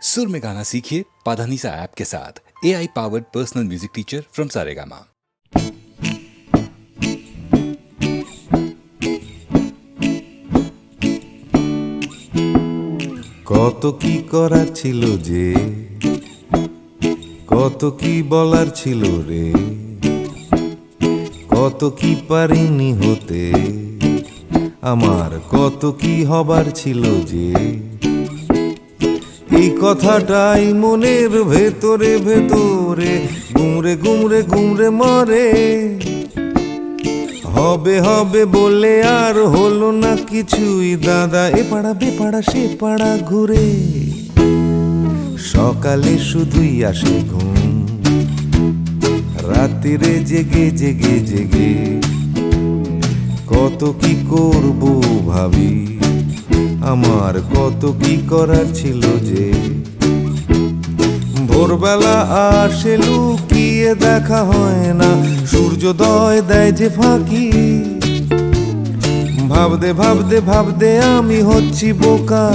सुर में गाना सीखिए पाधानीसा ऐप के साथ। AI powered personal music teacher from Saregama. কত কি করার ছিল যে, কত কি বলার ছিল রে, কত কি পারিনি হতে, আমার কত কি হবার ছিল যে। এই কথাটাই মনের ভেতরে ভেতরে গুমরে গুমরে গুমরে মরে। হবে হবে বলে আর হলো না কিছুই দাদা, এ পাড়া বেপাড়া সে পাড়া ঘুরে। সকালে শুধুই আসে ঘুম, রাত্রিরে জেগে জেগে জেগে কত কি করব ভাবি, আমার কত কি করার ছিল যে। ভোরবেলা আসে লুকিয়ে দেখা হয় না, সূর্যোদয় দেয় যে ফাঁকি। ভাবতে ভাবতে ভাবতে আমি হচ্ছি বোকা,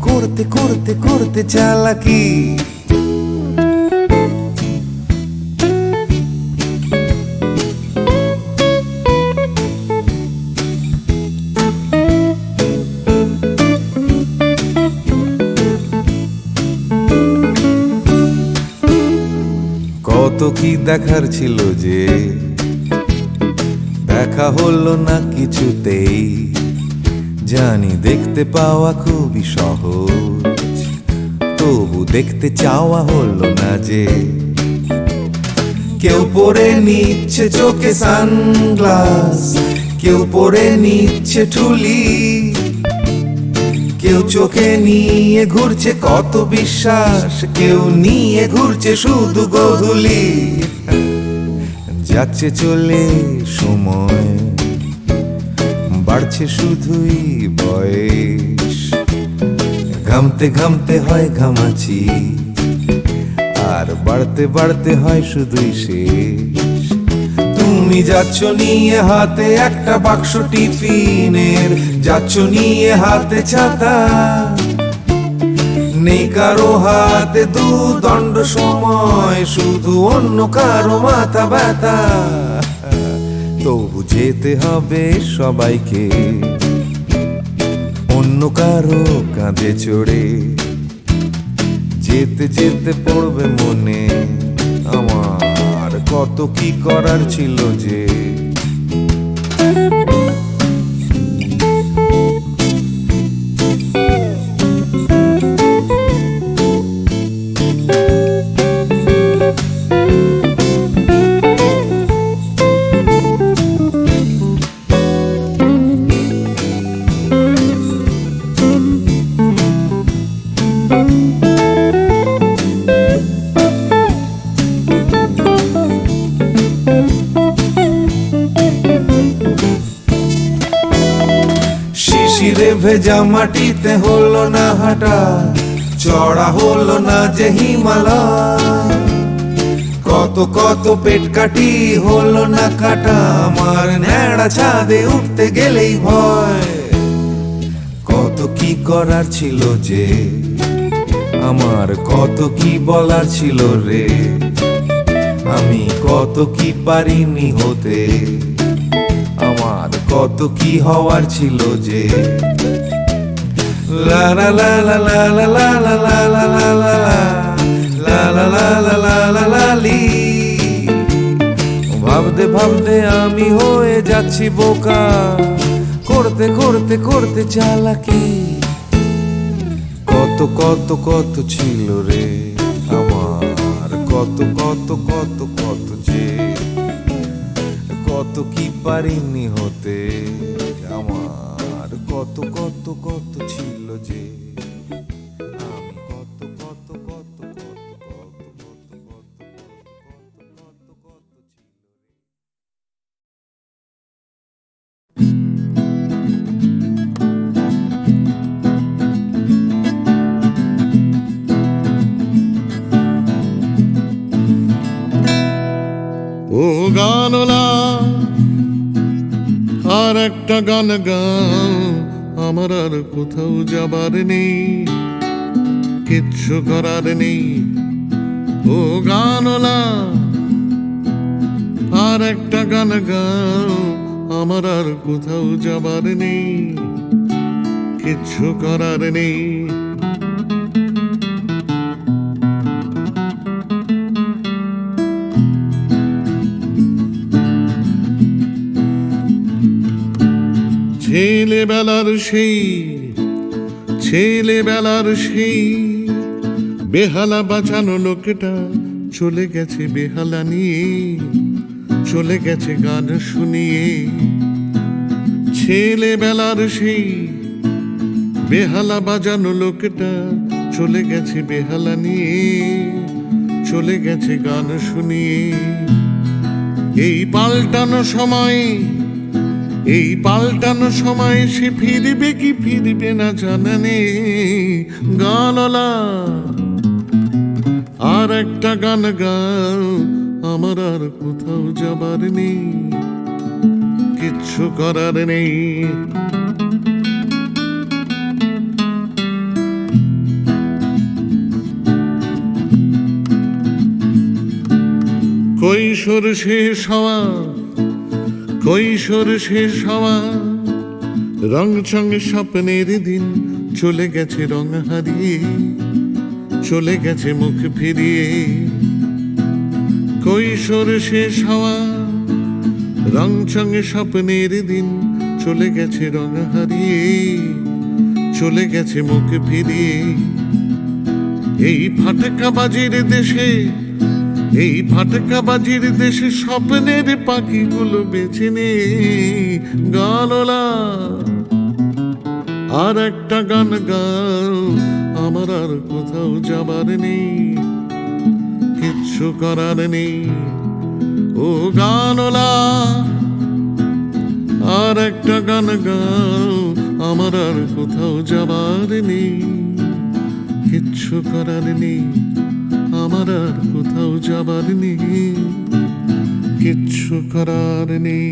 করতে করতে করতে চালাকি। কত কি দেখার ছিল যে, দেখা হলো না কিছুতেই। জানি দেখতে পাওয়া খুবই সহজ, তবু দেখতে চাওয়া হলো না যে। কেউ পরে নিচ্ছে চোখে সানগ্লাস, কেউ পরে নিচ্ছে ঠুলি, কেউ চোখে নিয়ে ঘুরছে কত বিশ্বাস, কেউ নিয়ে ঘুরছে শুধু গোধূলি। যাচ্ছে চলে সময়, বাড়ছে শুধুই বয়স। ঘামতে ঘামতে হয় ঘামাচি, আর বাড়তে বাড়তে হয় শুধুই শেষ। তুমি যাচ্ছ নিয়ে হাতে একটা বাক্স টিফিনের, যাচ্ছ নিয়ে হাতে ছাতা, নেই কারো হাতে দুদণ্ড সময়, শুধু অন্য কারো মাথা ব্যথা। তবু যেতে হবে সবাইকে অন্য কারো কাঁধে চড়ে। যেতে যেতে পড়বে মনে আমার কত কি করার ছিল যে। শিশিরে ভেজা মাটিতে হলো না হাঁটা, চড়া হলো না যে হিমালয়। কত কত পেট কাটি হলো না কাটা, আমার ন্যাড়া ছাদে উঠতে গেলেই ভয়। কত কি করার ছিল যে, আমার কত কি বলার ছিল রে, আমি কত কি পারিনি হতে, আমার কত কি হওয়ার ছিল যে। লা লা লা লা লা লা লা লা লা লা লা লা লা লা লা লা লা লা লা লি। ভাবতে ভাবতে আমি হয়ে যাচ্ছি বোকা, করতে করতে করতে চালাকি। কত কত কত ছিল রে আমার, কত কত কত কত যে। কত কি পারিনি হতে, আমার কত কত কত ছিল যে। আমি কত কত কত কত কত কত কত কত কত ছিল। ও গানলা আর একটা গান গান, আমার আর কোথাও যাবার নেই। কিচ্ছু করার নেই ও গানলা, আর একটা গান গাও, আমার আর কোথাও যাবার নেই, কিচ্ছু করার নেই। ছেলেবেলার সেই বেহালা বাঁচানো লোকটা চলে গেছে বেহালা নিয়ে, চলে গেছে গান শুনিয়ে। ছেলেবেলার সেই বেহালা বাজানো লোকটা চলে গেছে বেহালা নিয়ে, চলে গেছে গান শুনিয়ে। এই পাল্টানো সময় সে ফিরবে কি ফিরবে না জানা নেই। গানলা, আর একটা গান গাও, আমার আর কোথাও যাবার নেই, কিচ্ছু করার নেই। কৈশোর শেষ হওয়া রং চঙে স্বপ্নের দিন চলে গেছে রং হারিয়ে, চলে গেছে মুখ ফিরিয়ে। কৈশোর শেষ হওয়া রং চঙে স্বপ্নের দিন চলে গেছে রং হারিয়ে, চলে গেছে মুখ ফিরিয়ে। এই ফাটকাবাজির দেশে স্বপ্নের পাখিগুলো বেছে নে। গানলা, আর একটা গান গাও, আমার আর কোথাও যাবার নেই, কিচ্ছু করার নেই ও গানলা। আর একটা গান গাও, আমার আর কোথাও যাবার নেই, কিচ্ছু করার নেই, আমার আর কোথাও যাবার নেই, কিচ্ছু করার নেই।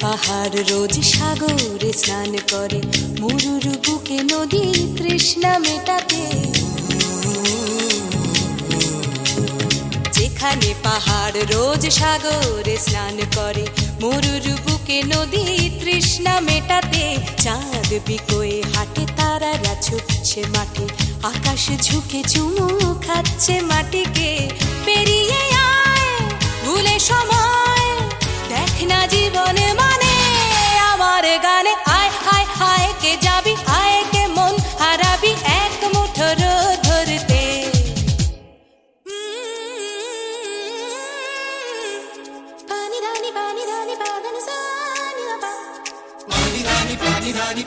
পাহাড় রোজ সাগরে স্নান করে, মরুর বুকে নদীর তৃষ্ণা মেটাতে। যেখানে পাহাড় রোজ সাগরে স্নান করে, মরুর বুকে নদীর তৃষ্ণা মেটাতে। চাঁদ বিকোয়ে হাটে, তারারা ছুটছে মাঠে, আকাশ ঝুঁকে চুমু খাচ্ছে মাটিকে। পেরিয়ে আয় ভুলে সময়, দেখ না জীবনে মানে আমার গানে। আয় হায় হায় কে যাবি, আয় কে মন হারাবি এক মুঠো রোদ ধরতে। পানি ধানি পানি ধানি পাদানি সানি দাবা, পানি ধানি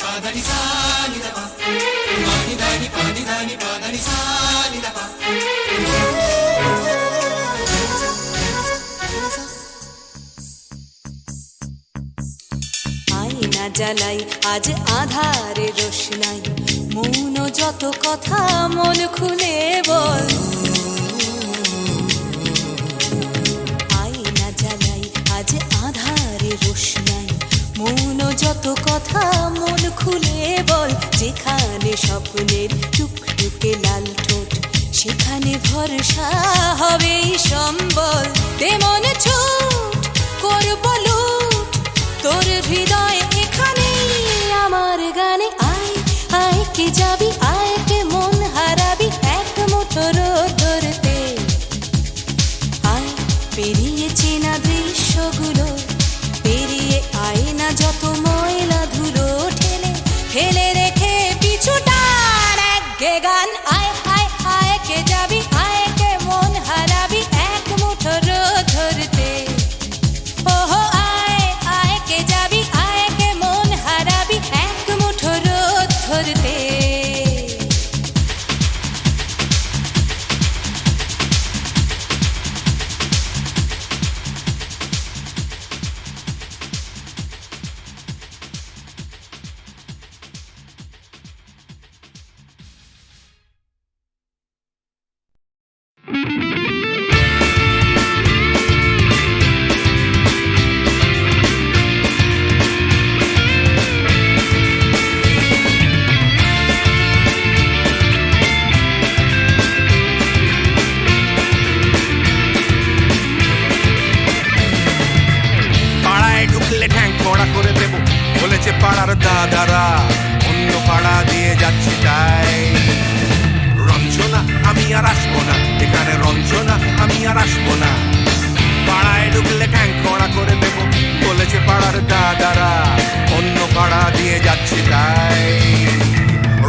পাদানি সানি দাবা, পানি ধানি পাদানি সানি দাবা। না জ্বালাই আজ আধারে রোশনাই, মৌন যত কথা মন খুলে বল। আয়না জ্বালাই আজ আধারে রোশনাই, মৌন যত কথা মন খুলে বল। যেখানে স্বপ্নের টুকটুকে লাল ঠোঁট, সেখানে ভরসা হবে সম্বল। তেমন ছুট করব লুট তোর হৃদয় এখানে আমার গানে। আয় আয় কে যাবি, আয় কে মন হারাবি এক মুঠো রোদ ধরতে। আয় পেরিয়ে চেনা দৃশ্যগুলো, পেরিয়ে আয় না যত ময়লা ধুলো, ঠেলে ফেলে রেখে পিছুটার একঘে গান। আয় আয় আয় কে যাবি, আয় কে মন হারাবি এক মুঠো রোদ ধরতে। ওহো আয় আয় কে যাবি, আয় কে মন হারাবি এক মুঠো রোদ ধরতে। পাড়ায় ঢুকলে ঠ্যাং কড়া করে দেব বলেছে পাড়ার দাদারা, অন্য পাড়া দিয়ে যাচ্ছি তাই। রঞ্জনা আমি আর আসবো না, এখানে রঞ্জনা আমি আর আসবো না। পাড়ায় ঢুকলে ঠ্যাং কড়া করে দেব বলেছে পাড়ার দাদারা, অন্য পাড়া দিয়ে যাচ্ছি তাই।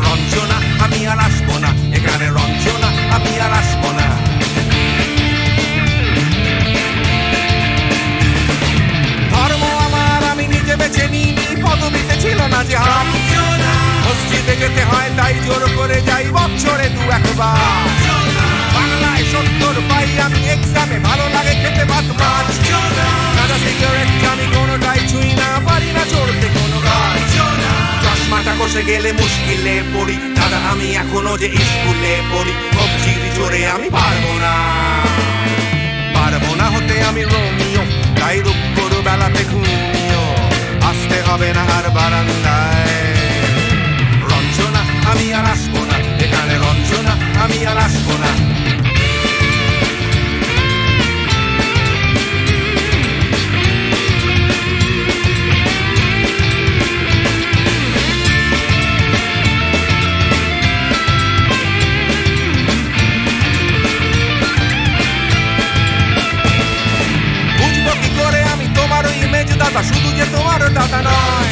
রঞ্জনা আমি আর আসবো না, এখানে রঞ্জনা আমি আর আসবো না। ধর্ম আমার আমি নিজে বেছে নিইনি, পদবিতে ছিল না যে হাত। মসজিদে যেতে হয় তাই জোর করে যাই বছরে দু একবার। বাংলায় 70 পাই আমি এক্সামে, ভালো লাগে খেতে ভাত মাছ। দাদা সিগারেট আমি কোনোটাই ছুঁই না, পারি না চড়তে কোনো গাছ। চশমাটা কষে গেলে মুশকিলে পড়ি, দাদা আমি এখনো যে স্কুলে পড়ি। কবজির জোরে আমি পারবো না, পারবো না হতে আমি রোমিও, তাই দুপুর বেলাতে ঘুমিও। আসতে হবে না আর বারান্দায়। রঞ্জনা আমি আর আসবো না, এখানে রঞ্জনা আমি আর আসবো না। দাদা শুধু যে তোমার দাদা নয়,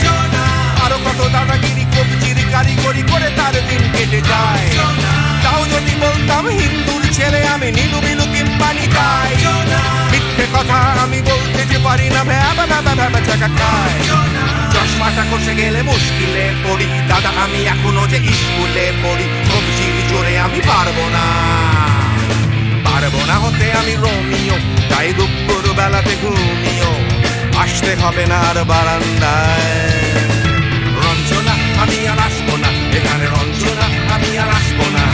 আরো কত দাদাগিরি কবজির কারিগরি করে তার দিন কেটে যায়। তাও যদি বলতাম হিন্দুর ছেলে আমি, নীলু বিলু কিংবা নিতাই। মিথ্যে কথা আমি বলতে যে পারি না, ভ্যাবা ভ্যাবা ভ্যাবা চাকা খায়। চশমাটা কষে গেলে মুশকিলে পড়ি, দাদা আমি এখনো যে স্কুলে পড়ি। কবজির জোরে আমি পারবো না, পারবো না হতে আমি রোমিও, তাই দুপুর বেলাতে ঘুমিও। আসতে হবে না আর বারান্দায়। রঞ্জনা আমি আর আসবো না, এখানে রঞ্জনা আমি আর আসবো না।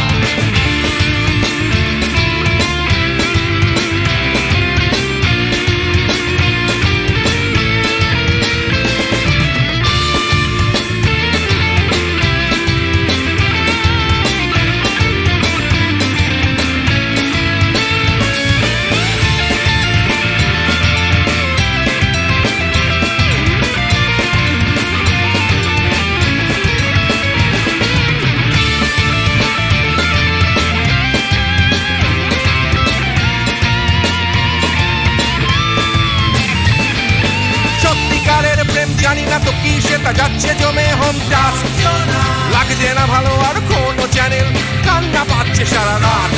জানি না তো কি সেটা যাচ্ছে জমে হোম টাস্ক। লাগছে না ভালো আর কোনো চ্যানেল, কান্না পাচ্ছে সারা রাত।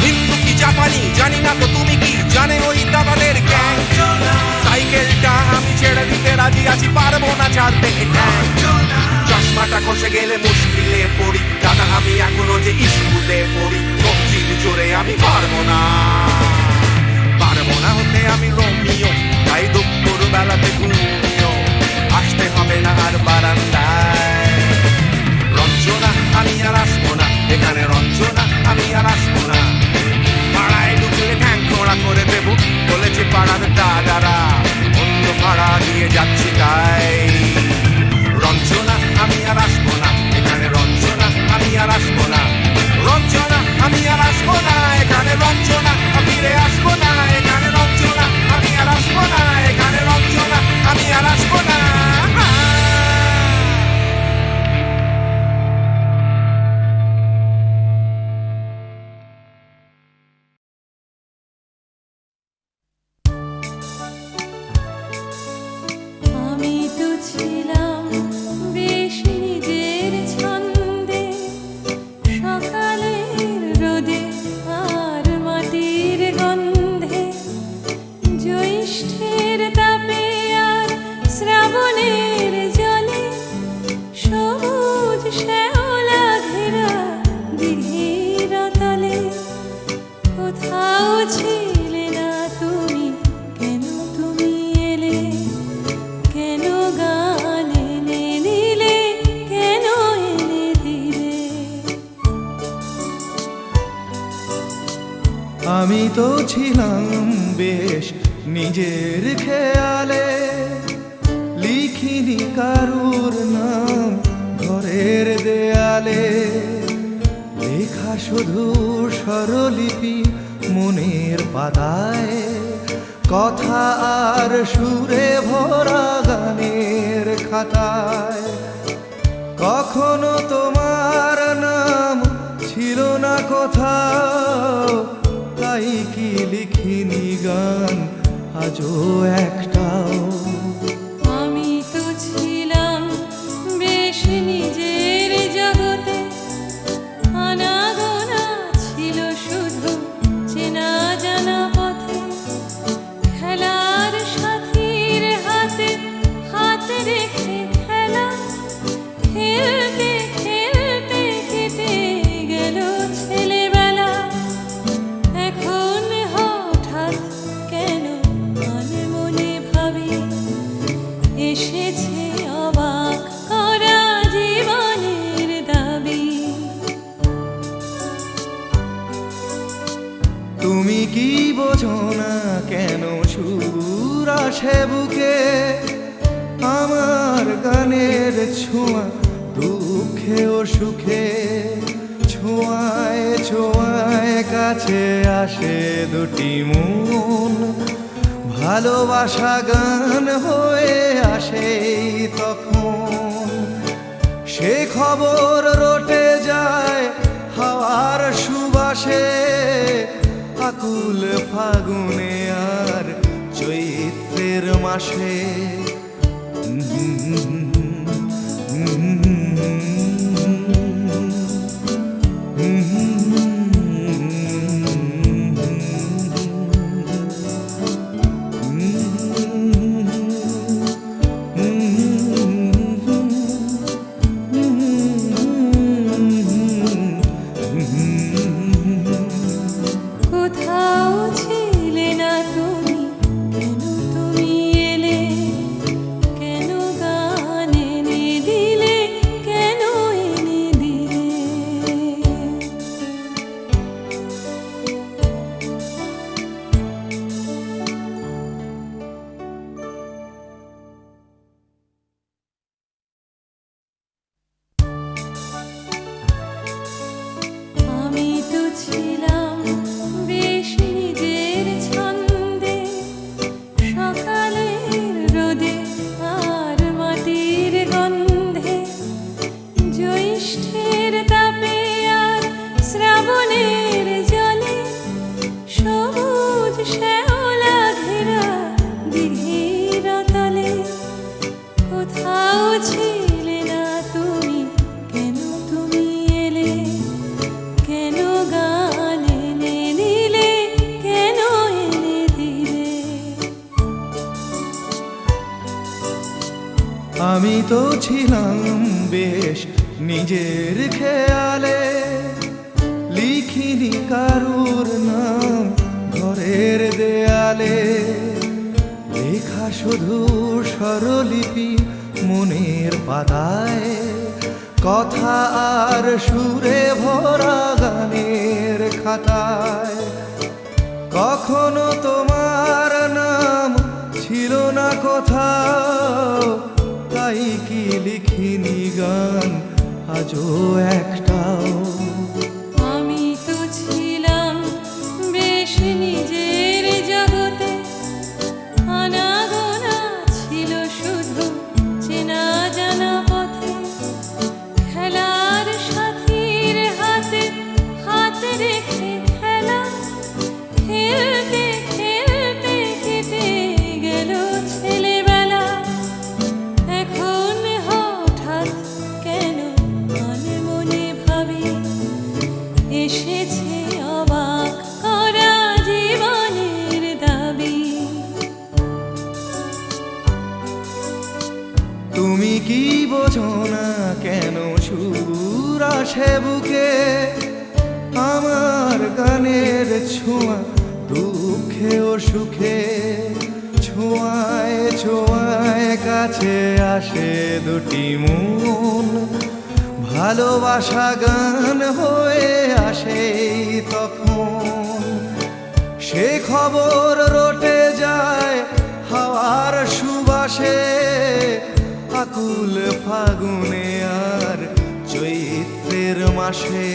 হিন্দু কি জাপানি জানি না তো তুমি কি জানে ওই দাদাদের গ্যাং। সাইকেলটা আমি ছেড়ে দিতে রাজি আছি, পারবো না ছাড়তে গ্যাং। চশমাটা কষে গেলে মুশকিলে পড়ি, দাদা আমি এখনো যে স্কুলে পড়ি। কবজির জোরে আমি পারবো না, পারবো না হতে আমি রোমিও, তাই দুপুর বেলাতে ঘুমিও। আসতে হবে না তো ছিলাম বেশ নিজের খেয়ালে, লিখিনি কারুর নাম ঘরের দেয়ালে, লেখা শুধু স্বরলিপি মনের পাতায়, কথা আর সুরে ভরা গানের খাতায়। কখনো তোমার নাম ছিল না কোথাও, তাই কি লিখিনি গান আজও একটাও। আমি তো ছিলাম বেশ নিজের জগতে, আনাগোনা ছিল শুধু চেনা জানা পথে, খেলার সাথীর হাতে হাত রেখে খেলা, খেলতে খেলতে কেটে গেল ছেলেবেলা। এখন হঠাৎ কেন মনে মনে ভাবি, এসেছে অবাক করা জীবনের দাবি। তুমি কি বোঝো না কেন সুর আসে বুকে, আমার গানের ছোঁয়া দুঃখে ও সুখে, ছোঁয়ায় ছোঁয়ায় কাছে আসে দুটি মন, ভালোবাসা গান হয়ে আসে তখন। সে খবর রটে যায় হাওয়ার সুবাসে, আকুল ফাগুনে আর চৈত্রের মাসে। কোথাও ছিলে না তুমি, কেন তুমি এলে, কেন গান এনে দিলে, কেন এনে দিলে। আমি তো ছিলাম বেশ নিজের ছন্দে, সকালের রোদে আর মাটির গন্ধে, জ্যৈষ্ঠের তাপে আর শ্রাবণের জলে, সবুজ শ্যাওলা ঘেরা দিঘির তলে। কোথাও ছিলে না তুমি, কেন তুমি এলে, কেন গান এনে দিলে, কেন এনে দিলে। আমি তো ছিলাম বেশ নিজের খেয়ালে, লিখিনি কারুর নাম ঘরের দেয়ালে, লেখা শুধু স্বরলিপি মনের পাতায়, কথা আর সুরে ভরা গানের খাতায়। কখনো তোমার নাম ছিল না কোথাও, তাই কি লিখিনি গান আজও একটাও। আমি তো ছিলাম বেশ নিজের জগতে, আনাগোনা ছিল শুধু চেনা জানা পথে, খেলার সাথীর হাতে হাত রেখে খেলা, খেলতে খেলতে কেটে গেল ছেলেবেলা। এখন হঠাৎ কেন মনে মনে ভাবি, এসেছে অবাক করা জীবনের দাবি। তুমি কি বোঝো না কেন সুর আসে বুকে, আমার গানের ছোঁয়া দুঃখে ও সুখে, ছোঁয়ায় ছোঁয়ায় কাছে আসে দুটি মন, ভালোবাসা গান হয়ে আসে তখন। সে খবর রটে যায় হাওয়ার সুবাসে, আকুল ফাগুনে আর চৈত্রের মাসে।